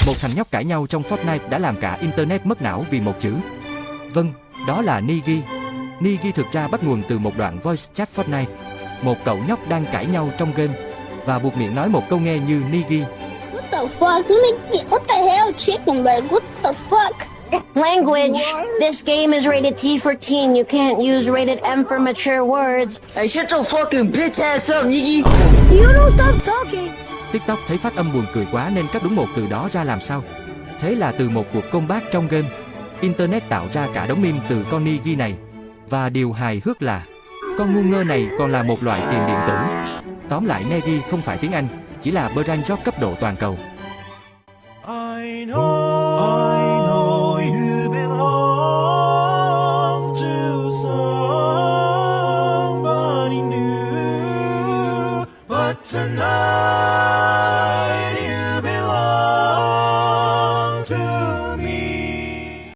Một thằng nhóc cãi nhau trong Fortnite đã làm cả internet mất não vì một chữ. Vâng, đó là Nigi. Nigi thực ra bắt nguồn từ một đoạn voice chat Fortnite. Một cậu nhóc đang cãi nhau trong game và buộc miệng nói một câu nghe như Nigi. What the fuck? What the hell, chicken bird? What the fuck? Language. This game is rated T for teen. You can't use rated M for mature words. Hey, shut your fucking bitch ass up, Niggy. You don't stop talking. TikTok thấy phát âm buồn cười quá nên cắt đúng một từ đó ra làm sao. Thế là từ một cuộc công bác trong game, Internet tạo ra cả đống meme từ con Nigi này. Và điều hài hước là con ngu ngơ này còn là một loại tiền điện tử. Tóm lại Negi không phải tiếng Anh, chỉ là brand rock cấp độ toàn cầu. I know you belong to somebody new, but tonight you belong to me.